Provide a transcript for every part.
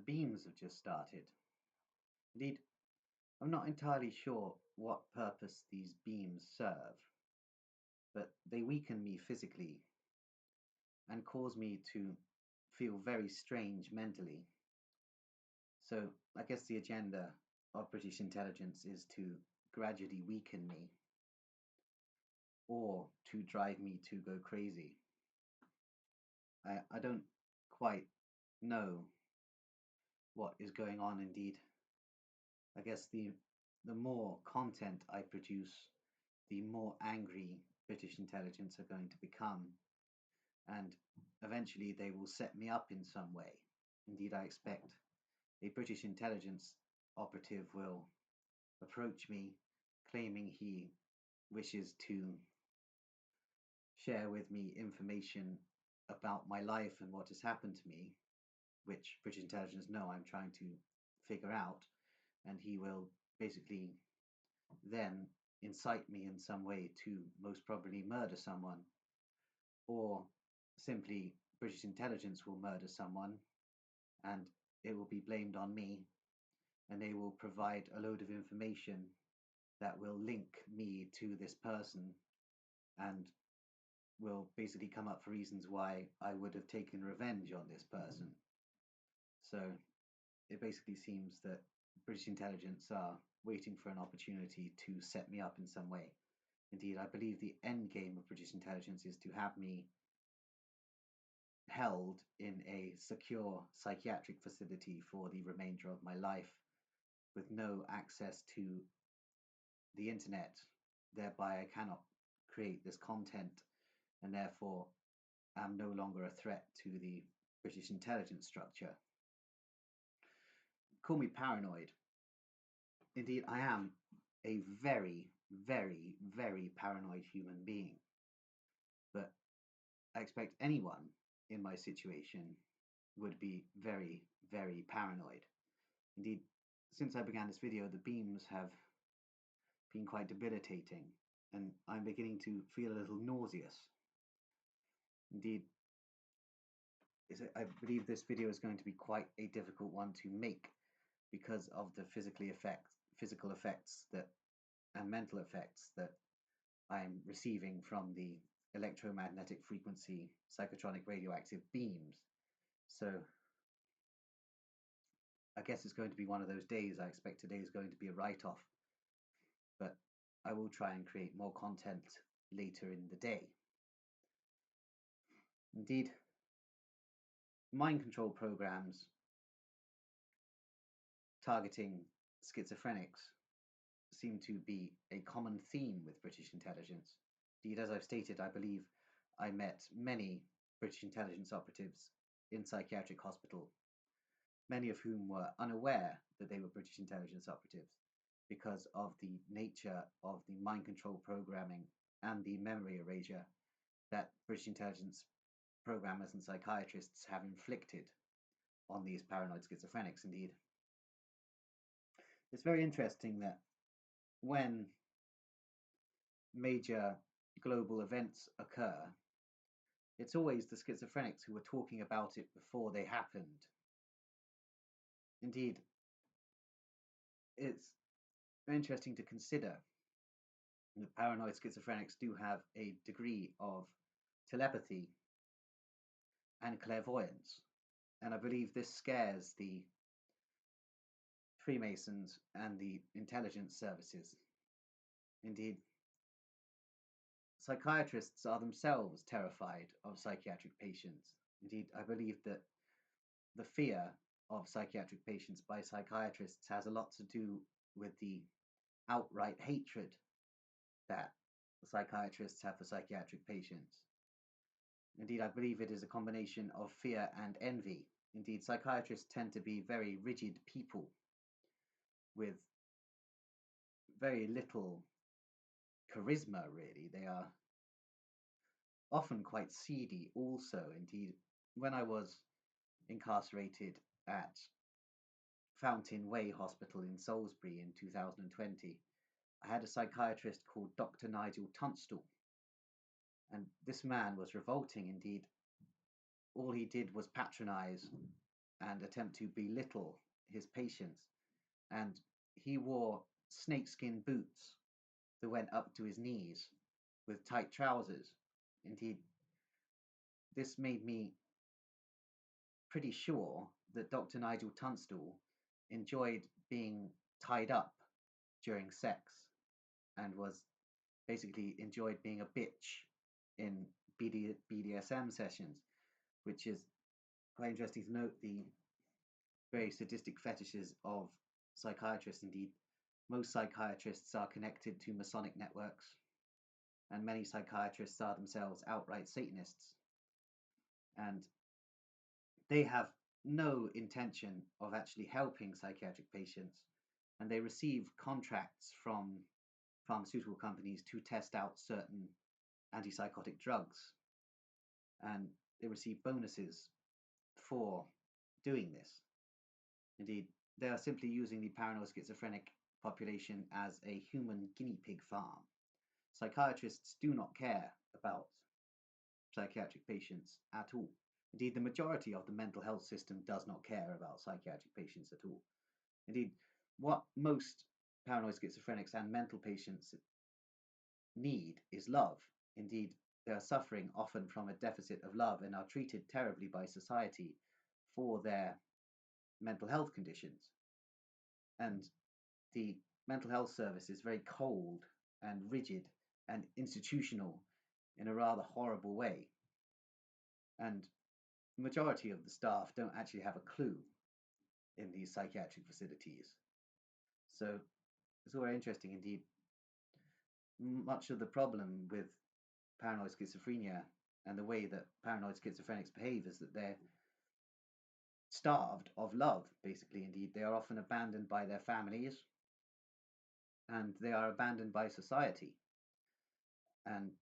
The beams have just started. Indeed, I'm not entirely sure what purpose these beams serve, but they weaken me physically and cause me to feel very strange mentally. So I guess the agenda of British intelligence is to gradually weaken me or to drive me to go crazy. I don't quite know what is going on indeed. I guess the more content I produce, the more angry British intelligence are going to become, and eventually they will set me up in some way. Indeed, I expect a British intelligence operative will approach me claiming he wishes to share with me information about my life and what has happened to me, which British intelligence know I'm trying to figure out, and he will basically then incite me in some way to most probably murder someone, or simply British intelligence will murder someone and it will be blamed on me, and they will provide a load of information that will link me to this person and will basically come up for reasons why I would have taken revenge on this person. So it basically seems that British intelligence are waiting for an opportunity to set me up in some way. Indeed, I believe the end game of British intelligence is to have me held in a secure psychiatric facility for the remainder of my life with no access to the internet. Thereby, I cannot create this content and therefore am no longer a threat to the British intelligence structure. Call me paranoid. Indeed, I am a very, very, very paranoid human being. But I expect anyone in my situation would be very, very paranoid. Indeed, since I began this video, the beams have been quite debilitating, and I'm beginning to feel a little nauseous. Indeed, I believe this video is going to be quite a difficult one to make because of the physical effects that and mental effects that I'm receiving from the electromagnetic frequency psychotronic radioactive beams. So I guess it's going to be one of those days. I expect today is going to be a write-off, but I will try and create more content later in the day. Indeed, mind control programs targeting schizophrenics seem to be a common theme with British intelligence. Indeed, as I've stated, I believe I met many British intelligence operatives in psychiatric hospital, many of whom were unaware that they were British intelligence operatives because of the nature of the mind control programming and the memory erasure that British intelligence programmers and psychiatrists have inflicted on these paranoid schizophrenics. Indeed, it's very interesting that when major global events occur, it's always the schizophrenics who are talking about it before they happened. Indeed, it's very interesting to consider that paranoid schizophrenics do have a degree of telepathy and clairvoyance, and I believe this scares the Freemasons and the intelligence services. Indeed, psychiatrists are themselves terrified of psychiatric patients. Indeed, I believe that the fear of psychiatric patients by psychiatrists has a lot to do with the outright hatred that psychiatrists have for psychiatric patients. Indeed, I believe it is a combination of fear and envy. Indeed, psychiatrists tend to be very rigid people with very little charisma, really. They are often quite seedy also. Indeed, when I was incarcerated at Fountain Way Hospital in Salisbury in 2020, I had a psychiatrist called Dr. Nigel Tunstall, and this man was revolting indeed. All he did was patronize and attempt to belittle his patients. And he wore snakeskin boots that went up to his knees with tight trousers. Indeed, this made me pretty sure that Dr. Nigel Tunstall enjoyed being tied up during sex and was basically enjoyed being a bitch in BDSM sessions, which is quite interesting to note the very sadistic fetishes of psychiatrists. Indeed, most psychiatrists are connected to Masonic networks, and many psychiatrists are themselves outright Satanists. And they have no intention of actually helping psychiatric patients, and they receive contracts from pharmaceutical companies to test out certain antipsychotic drugs, and they receive bonuses for doing this. Indeed, they are simply using the paranoid schizophrenic population as a human guinea pig farm. Psychiatrists do not care about psychiatric patients at all. Indeed, the majority of the mental health system does not care about psychiatric patients at all. Indeed, what most paranoid schizophrenics and mental patients need is love. Indeed, they are suffering often from a deficit of love and are treated terribly by society for their mental health conditions. And the mental health service is very cold and rigid and institutional in a rather horrible way. And the majority of the staff don't actually have a clue in these psychiatric facilities. So it's all very interesting indeed. Much of the problem with paranoid schizophrenia and the way that paranoid schizophrenics behave is that they're starved of love, basically. Indeed, they are often abandoned by their families and they are abandoned by society. And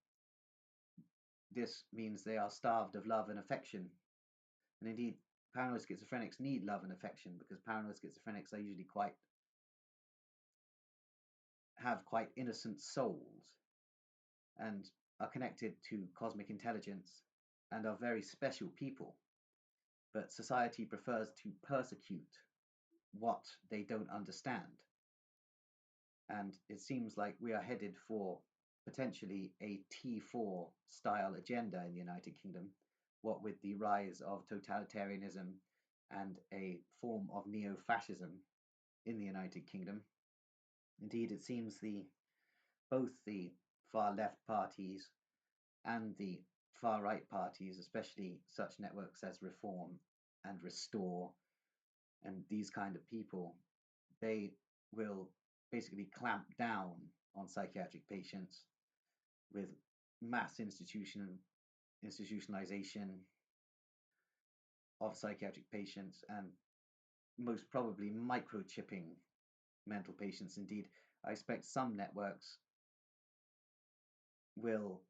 this means they are starved of love and affection. And indeed, paranoid schizophrenics need love and affection because paranoid schizophrenics are usually have quite innocent souls and are connected to cosmic intelligence and are very special people. But society prefers to persecute what they don't understand. And it seems like we are headed for potentially a T4 style agenda in the United Kingdom, what with the rise of totalitarianism and a form of neo-fascism in the United Kingdom. Indeed, it seems both the far left parties and the far right parties, especially such networks as Reform and Restore and these kind of people, they will basically clamp down on psychiatric patients with mass institutionalization of psychiatric patients and most probably microchipping mental patients. Indeed, I expect some networks will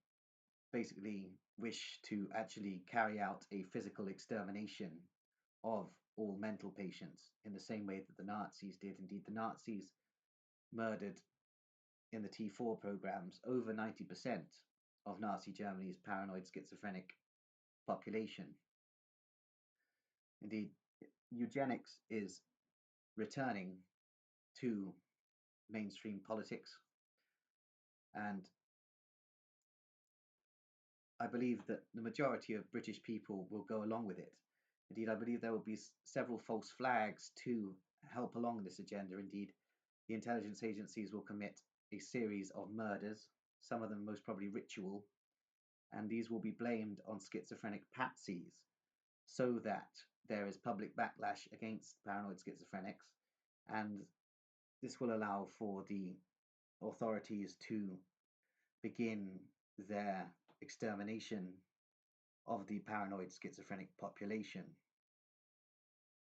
basically wish to actually carry out a physical extermination of all mental patients in the same way that the Nazis did. Indeed, the Nazis murdered in the T4 programs over 90% of Nazi Germany's paranoid schizophrenic population. Indeed, eugenics is returning to mainstream politics, and I believe that the majority of British people will go along with it. Indeed, I believe there will be several false flags to help along this agenda. Indeed, the intelligence agencies will commit a series of murders, some of them most probably ritual, and these will be blamed on schizophrenic patsies so that there is public backlash against paranoid schizophrenics, and this will allow for the authorities to begin their extermination of the paranoid schizophrenic population.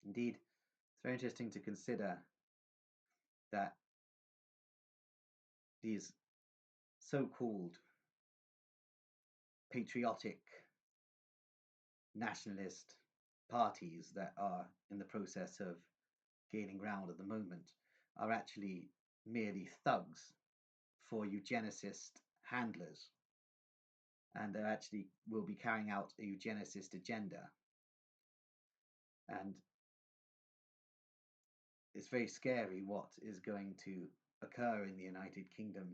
Indeed, it's very interesting to consider that these so-called patriotic nationalist parties that are in the process of gaining ground at the moment are actually merely thugs for eugenicist handlers, and they actually will be carrying out a eugenicist agenda. And it's very scary what is going to occur in the United Kingdom.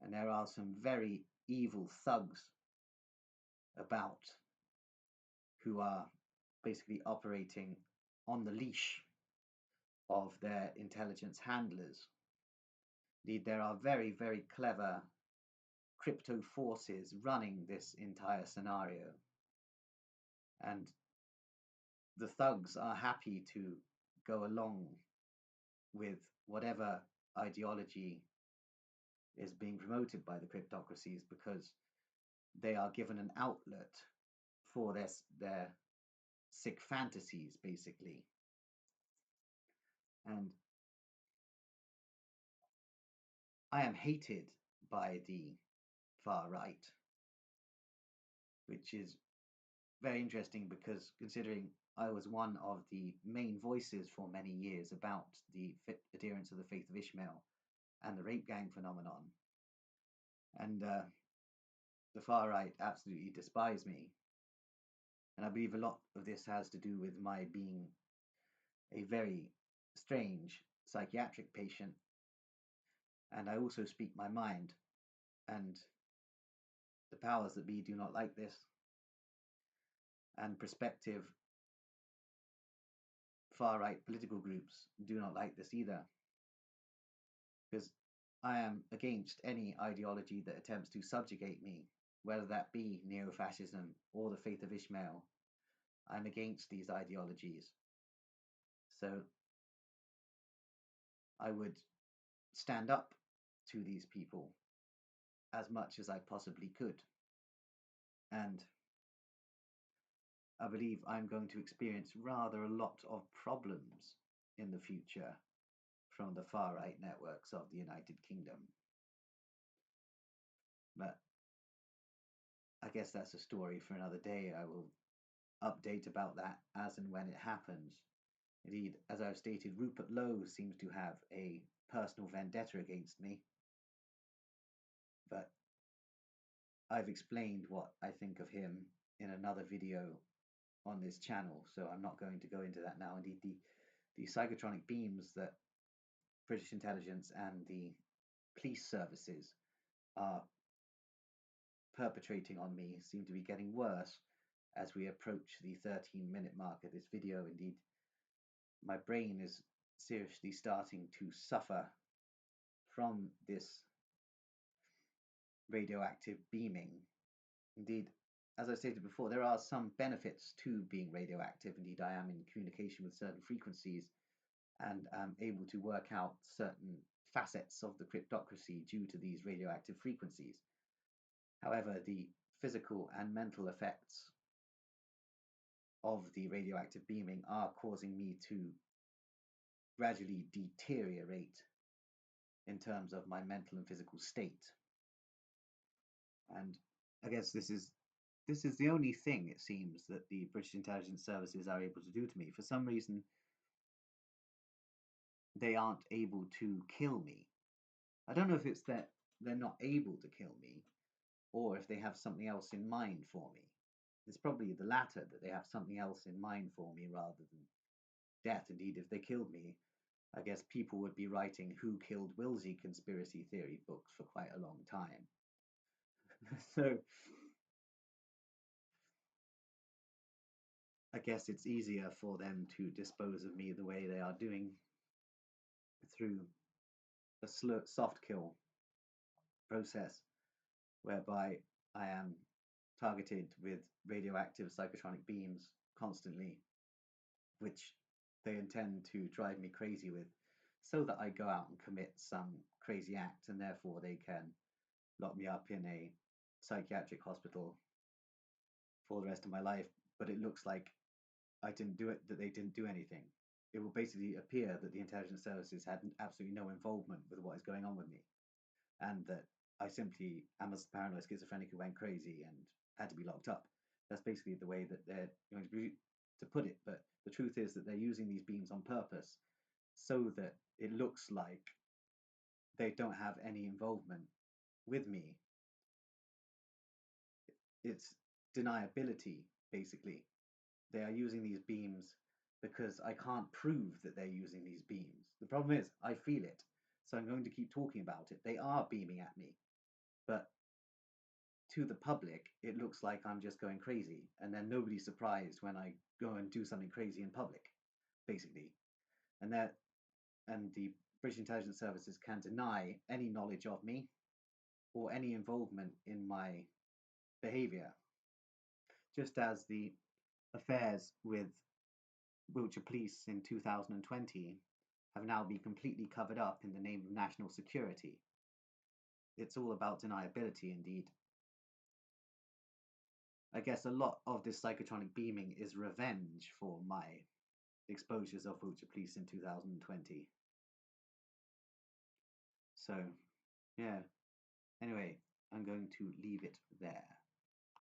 And there are some very evil thugs about who are basically operating on the leash of their intelligence handlers. Indeed, there are very, very clever crypto forces running this entire scenario. And the thugs are happy to go along with whatever ideology is being promoted by the cryptocracies because they are given an outlet for their sick fantasies, basically. And I am hated by the far right, which is very interesting because considering I was one of the main voices for many years about the adherence of the faith of Ishmael and the rape gang phenomenon. And the far right absolutely despise me. And I believe a lot of this has to do with my being a very strange psychiatric patient. And I also speak my mind. And the powers that be do not like this. And prospective far right political groups do not like this either. Because I am against any ideology that attempts to subjugate me, whether that be neo-fascism or the faith of Ishmael. I'm against these ideologies. So I would stand up to these people as much as I possibly could. And I believe I'm going to experience rather a lot of problems in the future from the far right networks of the United Kingdom. But I guess that's a story for another day. I will update about that as and when it happens. Indeed, as I've stated, Rupert Lowe seems to have a personal vendetta against me. But I've explained what I think of him in another video on this channel, so I'm not going to go into that now. Indeed, the psychotronic beams that British intelligence and the police services are perpetrating on me seem to be getting worse as we approach the 13-minute mark of this video. Indeed, my brain is seriously starting to suffer from this radioactive beaming. Indeed, as I stated before, there are some benefits to being radioactive. Indeed, I am in communication with certain frequencies and am able to work out certain facets of the cryptocracy due to these radioactive frequencies. However, the physical and mental effects of the radioactive beaming are causing me to gradually deteriorate in terms of my mental and physical state. And I guess this is the only thing, it seems, that the British intelligence services are able to do to me. For some reason, they aren't able to kill me. I don't know if it's that they're not able to kill me, or if they have something else in mind for me. It's probably the latter, that they have something else in mind for me rather than death. Indeed, if they killed me, I guess people would be writing Who Killed Wilsey conspiracy theory books for quite a long time. So I guess it's easier for them to dispose of me the way they are doing, through a soft kill process, whereby I am targeted with radioactive psychotronic beams constantly, which they intend to drive me crazy with, so that I go out and commit some crazy act, and therefore they can lock me up in a psychiatric hospital for the rest of my life. But it looks like I didn't do it, that they didn't do anything. It will basically appear that the intelligence services had absolutely no involvement with what is going on with me, and that I simply am a paranoid schizophrenic who went crazy and had to be locked up. That's basically the way that they're going to put it. But the truth is that they're using these beams on purpose so that it looks like they don't have any involvement with me. It's deniability, basically. They are using these beams because because I can't prove that they're using these beams. The problem is I feel it, so I'm going to keep talking about it. They are beaming at me, but to the public, it looks like I'm just going crazy, and then nobody's surprised when I go and do something crazy in public, basically. And the British intelligence services can deny any knowledge of me or any involvement in my behavior, just as the affairs with Wiltshire Police in 2020 have now been completely covered up in the name of national security. It's all about deniability indeed. I guess a lot of this psychotronic beaming is revenge for my exposures of Wiltshire Police in 2020. So, yeah. Anyway, I'm going to leave it there.